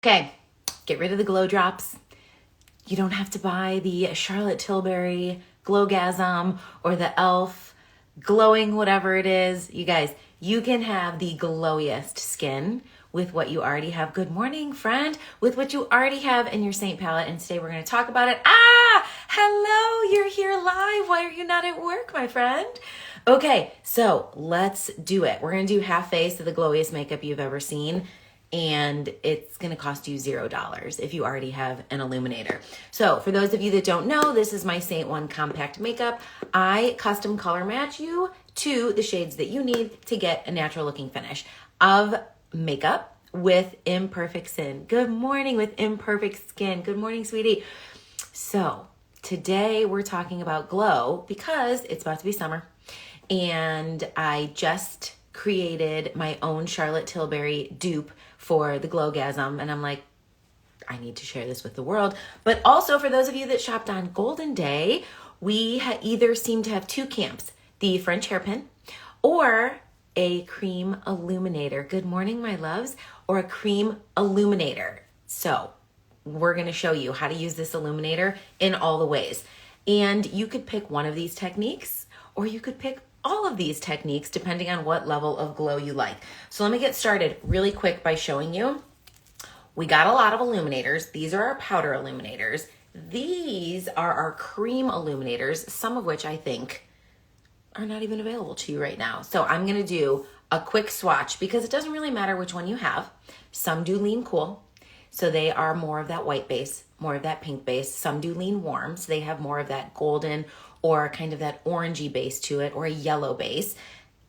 Okay, get rid of the glow drops. You don't have to buy the Charlotte Tilbury Glowgasm or the e.l.f. glowing whatever it is. You guys, you can have the glowiest skin with what you already have. Good morning, friend. With what you already have in your Seint palette. And today we're going to talk about it. Hello, you're here live. Why are you not at work, my friend? Okay, so let's do it. We're going to do half face of the glowiest makeup you've ever seen. And it's going to cost you $0 if you already have an illuminator. So for those of you that don't know, this is my Seint One Compact Makeup. I custom color match you to the shades that you need to get a natural looking finish of makeup with imperfect skin. Good morning with imperfect skin. Good morning, sweetie. So today we're talking about glow because it's about to be summer. And I just created my own Charlotte Tilbury dupe for the Glowgasm. And I'm like, I need to share this with the world. But also for those of you that shopped on Golden Day, we either seem to have two camps, the French hairpin or a cream illuminator. Good morning, my loves, or a cream illuminator. So we're going to show you how to use this illuminator in all the ways. And you could pick one of these techniques, or you could pick all of these techniques depending on what level of glow you like. So let me get started really quick by showing you. We got a lot of illuminators. These are our powder illuminators. These are our cream illuminators, some of which I think are not even available to you right now. So I'm gonna do a quick swatch because it doesn't really matter which one you have. Some do lean cool, so they are more of that white base, more of that pink base. Some do lean warm, so they have more of that golden or kind of that orangey base to it, or a yellow base.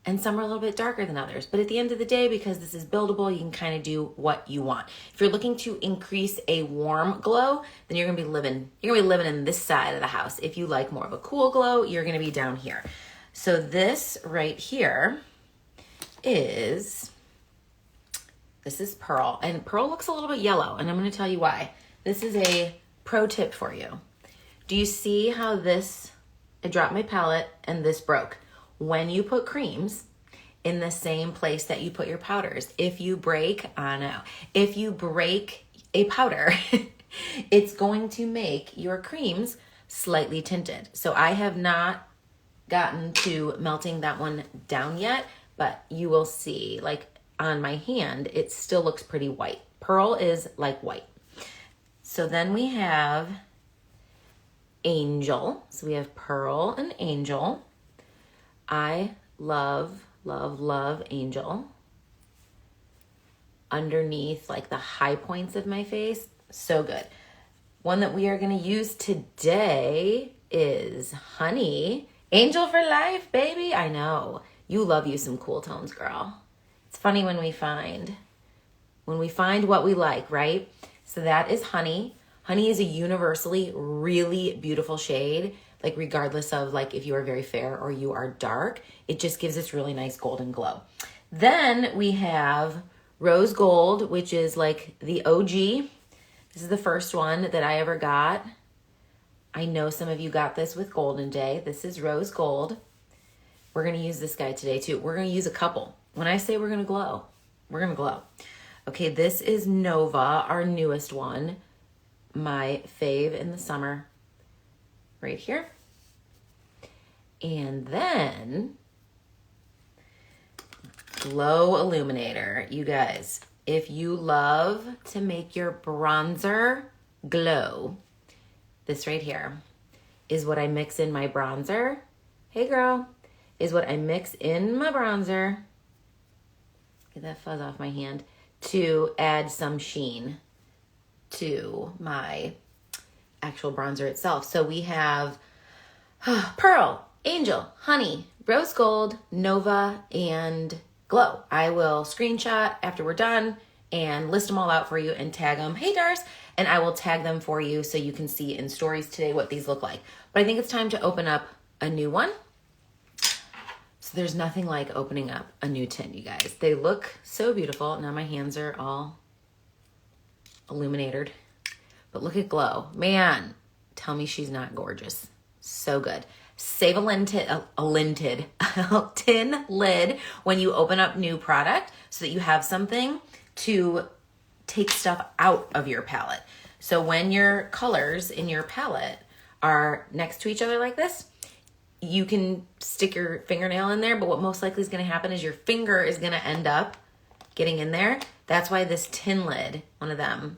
And some are a little bit darker than others. But at the end of the day, because this is buildable, you can kind of do what you want. If you're looking to increase a warm glow, then you're gonna be living in this side of the house. If you like more of a cool glow, you're gonna be down here. So this right here is Pearl. And Pearl looks a little bit yellow, and I'm gonna tell you why. This is a pro tip for you. Do you see how I dropped my palette and this broke? When you put creams in the same place that you put your powders, if you break a powder, it's going to make your creams slightly tinted. So I have not gotten to melting that one down yet, but you will see, like on my hand, it still looks pretty white. Pearl is like white. So then we have Angel. So we have Pearl and Angel. I love, love, love Angel. Underneath like the high points of my face. So good. One that we are going to use today is Honey. Angel for life, baby. I know. You love you some cool tones, girl. It's funny when we find what we like, right? So that is Honey. Honey is a universally really beautiful shade, like regardless of like if you are very fair or you are dark, it just gives this really nice golden glow. Then we have Rose Gold, which is like the OG. This is the first one that I ever got. I know some of you got this with Golden Day. This is Rose Gold. We're gonna use this guy today too. We're gonna use a couple. When I say we're gonna glow, we're gonna glow. Okay, this is Nova, our newest one. My fave in the summer, right here. And then Glow Illuminator. You guys, if you love to make your bronzer glow, this right here is what I mix in my bronzer. Hey girl, is what I mix in my bronzer. Get that fuzz off my hand to add some sheen to my actual bronzer itself. So we have Pearl, Angel, Honey, Rose Gold, Nova, and Glow. I will screenshot after we're done and list them all out for you and tag them. Hey, Dars. And I will tag them for you so you can see in stories today what these look like. But I think it's time to open up a new one. So there's nothing like opening up a new tin, you guys. They look so beautiful. Now my hands are all illuminated. But look at Glow. Man, tell me she's not gorgeous. So good. Save a tin lid when you open up new product so that you have something to take stuff out of your palette. So when your colors in your palette are next to each other like this, you can stick your fingernail in there, but what most likely is going to happen is your finger is going to end up getting in there. That's why this tin lid, one of them,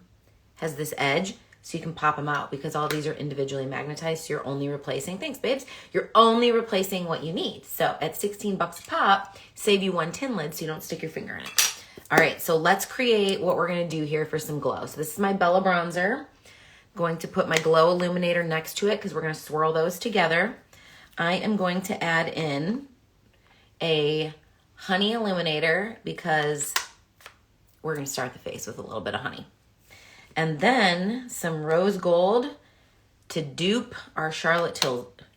has this edge, so you can pop them out, because all these are individually magnetized, so you're only replacing, thanks babes, you're only replacing what you need. So at 16 bucks a pop, save you one tin lid so you don't stick your finger in it. All right, so let's create what we're gonna do here for some glow. So this is my Bella bronzer. Going to put my Glow Illuminator next to it because we're gonna swirl those together. I am going to add in a honey illuminator because we're gonna start the face with a little bit of honey. And then some rose gold to dupe our Charlotte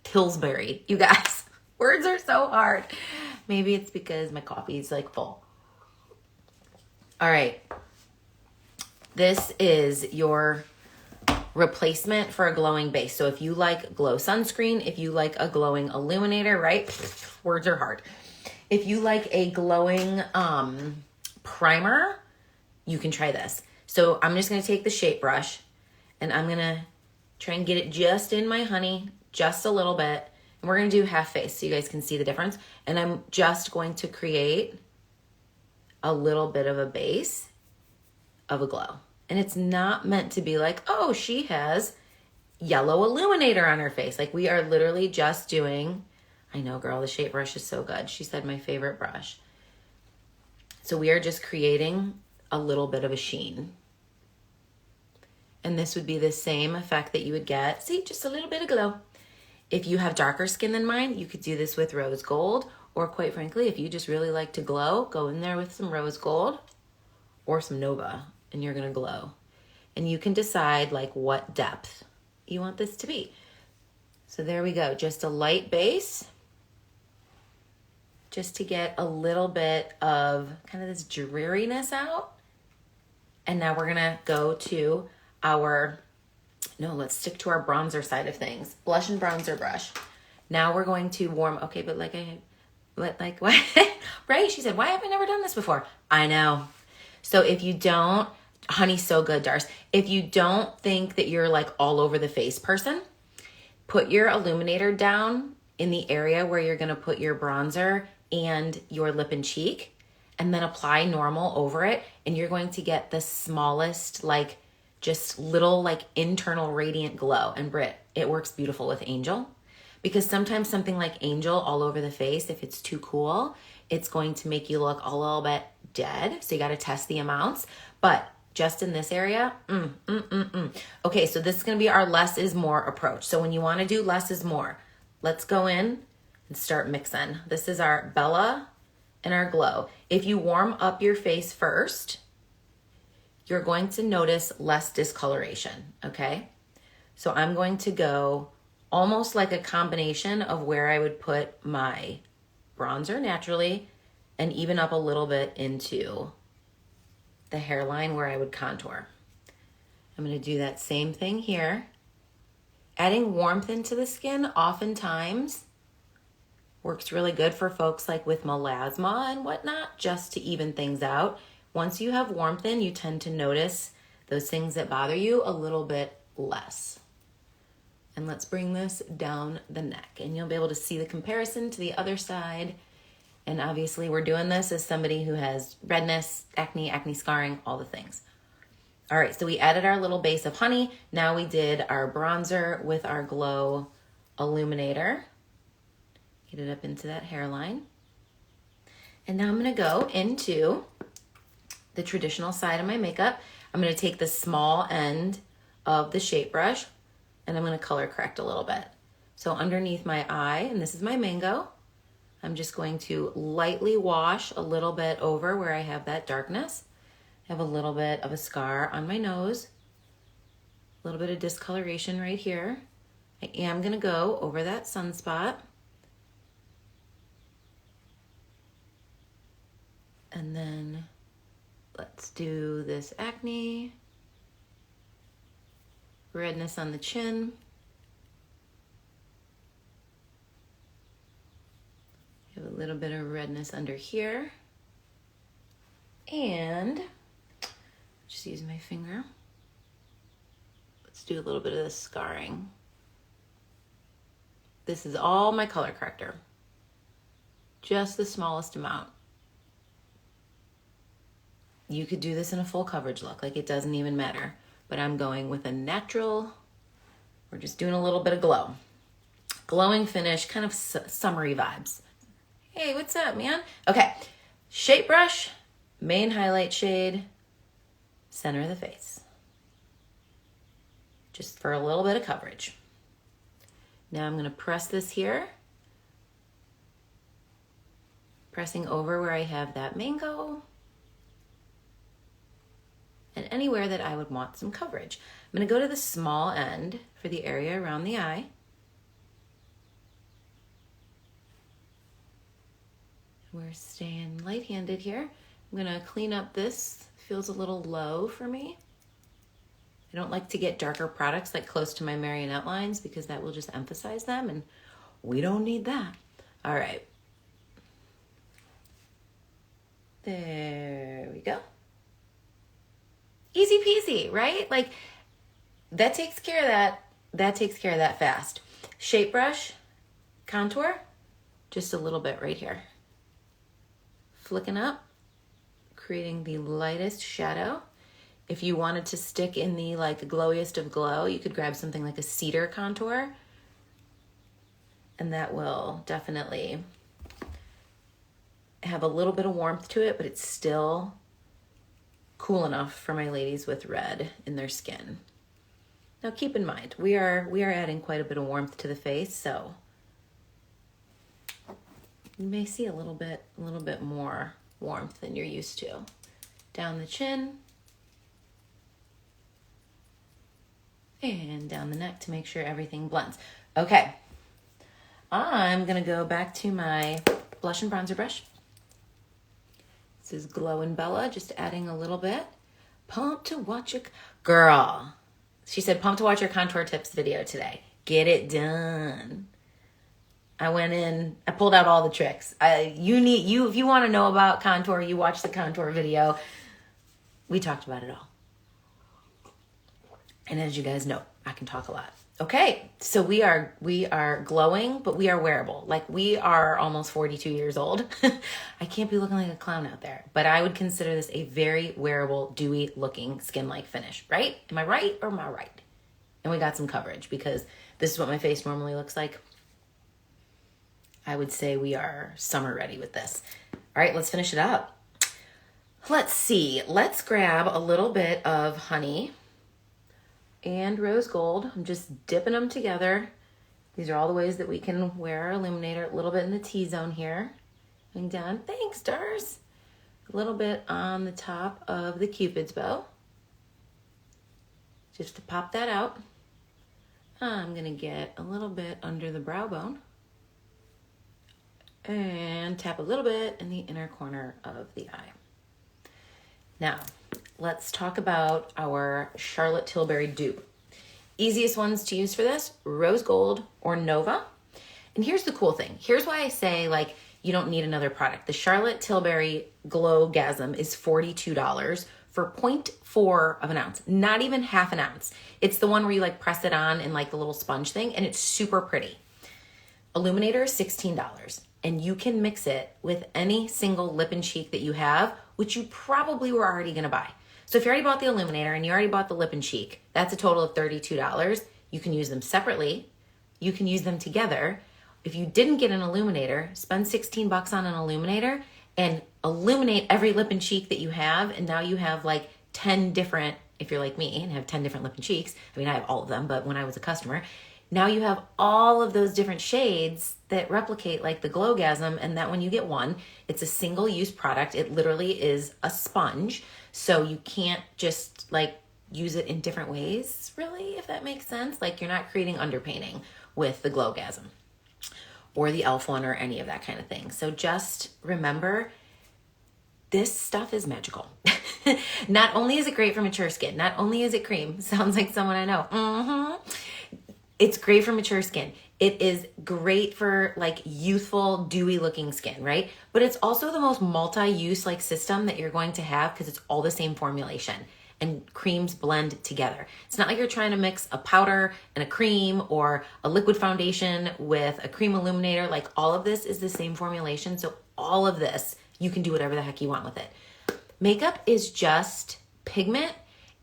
Tilbury. You guys, words are so hard. Maybe it's because my coffee is like full. All right. This is your replacement for a glowing base. So if you like glow sunscreen, if you like a glowing illuminator, right? Words are hard. If you like a glowing primer, you can try this. So I'm just going to take the shape brush and I'm going to try and get it just in my honey, just a little bit. And we're going to do half face so you guys can see the difference. And I'm just going to create a little bit of a base of a glow. And it's not meant to be like, oh, she has yellow illuminator on her face. Like, we are literally just doing, I know, girl, the shape brush is so good. She said my favorite brush. So we are just creating a little bit of a sheen. And this would be the same effect that you would get. See, just a little bit of glow. If you have darker skin than mine, you could do this with rose gold. Or quite frankly, if you just really like to glow, go in there with some rose gold or some Nova and you're gonna glow. And you can decide like what depth you want this to be. So there we go, just a light base, just to get a little bit of kind of this dreariness out. And now we're gonna go to our, no, let's stick to our bronzer side of things. Blush and bronzer brush. Now we're going to warm, okay, but what? Right? She said, why have I never done this before? I know. So if you don't, honey's so good, Darce. If you don't think that you're like all over the face person, put your illuminator down in the area where you're gonna put your bronzer and your lip and cheek, and then apply normal over it. And you're going to get the smallest, like just little like internal radiant glow. And Britt, it works beautiful with Angel. Because sometimes something like Angel all over the face, if it's too cool, it's going to make you look a little bit dead. So you got to test the amounts. But just in this area, Okay, so this is going to be our less is more approach. So when you want to do less is more, let's go in and start mixing. This is our Bella and our Glow. If you warm up your face first, you're going to notice less discoloration, okay? So I'm going to go almost like a combination of where I would put my bronzer naturally and even up a little bit into the hairline where I would contour. I'm going to do that same thing here. Adding warmth into the skin oftentimes works really good for folks like with melasma and whatnot, just to even things out. Once you have warmth in, you tend to notice those things that bother you a little bit less. And let's bring this down the neck and you'll be able to see the comparison to the other side. And obviously we're doing this as somebody who has redness, acne scarring, all the things. All right, so we added our little base of honey. Now we did our bronzer with our Glow Illuminator. Get it up into that hairline. And now I'm gonna go into the traditional side of my makeup. I'm gonna take the small end of the shape brush and I'm gonna color correct a little bit. So underneath my eye, and this is my mango, I'm just going to lightly wash a little bit over where I have that darkness. I have a little bit of a scar on my nose, a little bit of discoloration right here. I am gonna go over that sunspot. And then let's do this acne, redness on the chin. Have a little bit of redness under here. And Just use my finger. Let's do a little bit of the scarring. This is all my color corrector. Just the smallest amount. You could do this in a full coverage look, like it doesn't even matter. But I'm going with a natural, we're just doing a little bit of glow. Glowing finish, kind of summery vibes. Hey, what's up, man? Okay, shape brush, main highlight shade, center of the face. Just for a little bit of coverage. Now I'm gonna press this here. Pressing over where I have that mango. And anywhere that I would want some coverage. I'm gonna go to the small end for the area around the eye. We're staying light-handed here. I'm gonna clean up this. Feels a little low for me. I don't like to get darker products like close to my marionette lines because that will just emphasize them and we don't need that. All right. There we go. Easy peasy, right? Like that takes care of that. That takes care of that fast. Shape brush, contour, just a little bit right here. Flicking up, creating the lightest shadow. If you wanted to stick in the like glowiest of glow, you could grab something like a cedar contour and that will definitely have a little bit of warmth to it, but it's still cool enough for my ladies with red in their skin. Now keep in mind, we are adding quite a bit of warmth to the face, so you may see a little bit more warmth than you're used to. Down the chin and down the neck to make sure everything blends. Okay, I'm gonna go back to my blush and bronzer brush. This is Glow and Bella, just adding a little bit. Pumped to watch your, girl. She said, pumped to watch your contour tips video today. Get it done. I went in, I pulled out all the tricks. If you want to know about contour, you watch the contour video. We talked about it all. And as you guys know, I can talk a lot. Okay, so we are glowing, but we are wearable. Like we are almost 42 years old. I can't be looking like a clown out there, but I would consider this a very wearable, dewy looking skin-like finish, right? Am I right or am I right? And we got some coverage because this is what my face normally looks like. I would say we are summer ready with this. All right, let's finish it up. Let's see, let's grab a little bit of honey and rose gold. I'm just dipping them together. These are all the ways that we can wear our illuminator. A little bit in the T-zone here. Going down, thanks, stars. A little bit on the top of the Cupid's bow. Just to pop that out. I'm gonna get a little bit under the brow bone. And tap a little bit in the inner corner of the eye. Now, let's talk about our Charlotte Tilbury dupe. Easiest ones to use for this, rose gold or Nova. And here's the cool thing. Here's why I say like you don't need another product. The Charlotte Tilbury Glow-gasm is $42 for 0.4 of an ounce, not even half an ounce. It's the one where you like press it on in like the little sponge thing and it's super pretty. Illuminator is $16 and you can mix it with any single lip and cheek that you have, which you probably were already gonna buy. So if you already bought the illuminator and you already bought the lip and cheek, that's a total of $32. You can use them separately. You can use them together. If you didn't get an illuminator, spend 16 bucks on an illuminator and illuminate every lip and cheek that you have. And now you have like 10 different, if you're like me and have 10 different lip and cheeks. I mean, I have all of them, but when I was a customer, now you have all of those different shades that replicate like the Glow-gasm, and that when you get one, it's a single-use product. It literally is a sponge, so you can't just like use it in different ways, really, if that makes sense. Like you're not creating underpainting with the Glow-gasm or the e.l.f. one or any of that kind of thing. So just remember, this stuff is magical. Not only is it great for mature skin, not only is it cream, sounds like someone I know. It's great for mature skin. It is great for like youthful, dewy looking skin, right? But it's also the most multi-use like system that you're going to have because it's all the same formulation. and creams blend together. It's not like you're trying to mix a powder and a cream or a liquid foundation with a cream illuminator. Like all of this is the same formulation. So all of this, you can do whatever the heck you want with it. Makeup is just pigment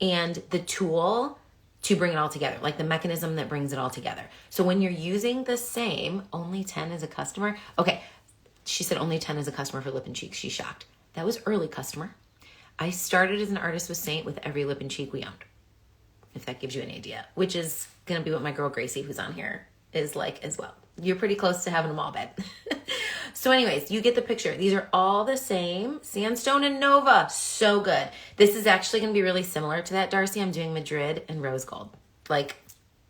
and the tool to bring it all together, like the mechanism that brings it all together. So when you're using the same, only 10 as a customer. Okay, she said only 10 as a customer for lip and cheeks. She's shocked. That was early customer. I started as an artist with Seint with every lip and cheek we owned, if that gives you an idea, which is going to be what my girl Gracie, who's on here, is like as well. You're pretty close to having them all, babe. So anyways, you get the picture. These are all the same. Sandstone and Nova. So good. This is actually going to be really similar to that, Darcy. I'm doing Madrid and Rose Gold. Like,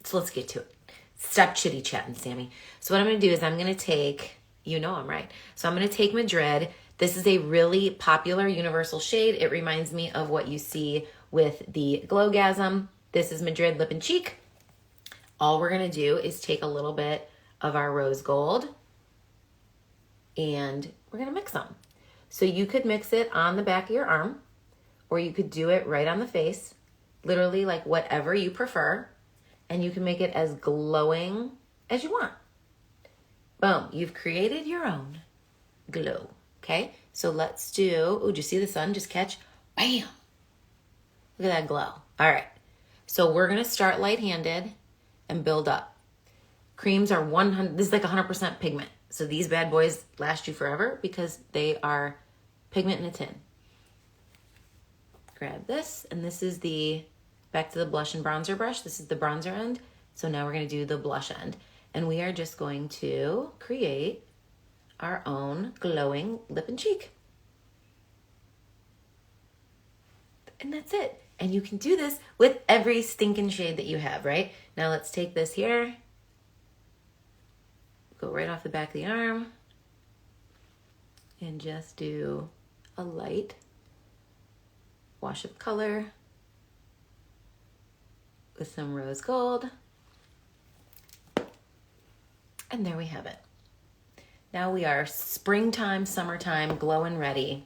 so let's get to it. Stop chitty chatting, Sammy. So what I'm going to do is I'm going to take, you know I'm right. So I'm going to take Madrid. This is a really popular universal shade. It reminds me of what you see with the Glowgasm. This is Madrid Lip and Cheek. All we're going to do is take a little bit of our Rose Gold and we're going to mix them. So you could mix it on the back of your arm or you could do it right on the face, literally like whatever you prefer, and you can make it as glowing as you want. Boom, you've created your own glow. Okay, so let's do, oh, did you see the sun just catch? Bam! Look at that glow. All right, so we're going to start light-handed and build up. Creams are 100, this is like 100% pigment. So these bad boys last you forever because they are pigment in a tin. Grab this, and this is the, back to the blush and bronzer brush. This is the bronzer end. So now we're going to do the blush end. And we are just going to create our own glowing lip and cheek. And that's it. And you can do this with every stinking shade that you have, right? Now let's take this here. Go right off the back of the arm. And just do a light wash of color with some rose gold. And there we have it. Now we are springtime, summertime, glowing ready.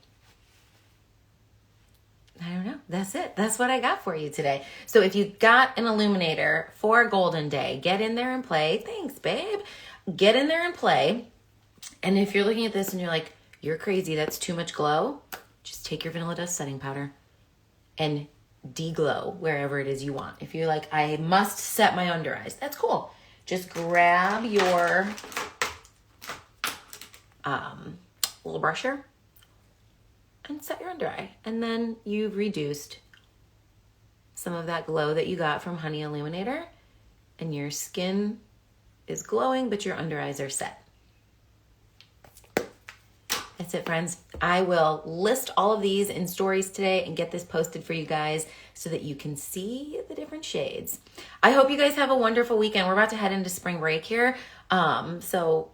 I don't know. That's it. That's what I got for you today. So if you got an illuminator for Golden Day, get in there and play. Thanks, babe. Get in there and play. And if you're looking at this and you're like, you're crazy, that's too much glow, just take your Vanilla Dust setting powder and de-glow wherever it is you want. If you're like, I must set my under eyes, that's cool. Just grab your little brusher and set your under eye. And then you've reduced some of that glow that you got from Honey Illuminator, and your skin is glowing, but your under eyes are set. That's it, friends. I will list all of these in stories today and get this posted for you guys so that you can see the different shades. I hope you guys have a wonderful weekend. We're about to head into spring break here. So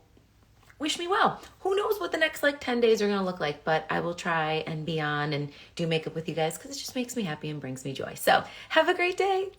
wish me well. Who knows what the next 10 days are going to look like, but I will try and be on and do makeup with you guys because it just makes me happy and brings me joy. So have a great day.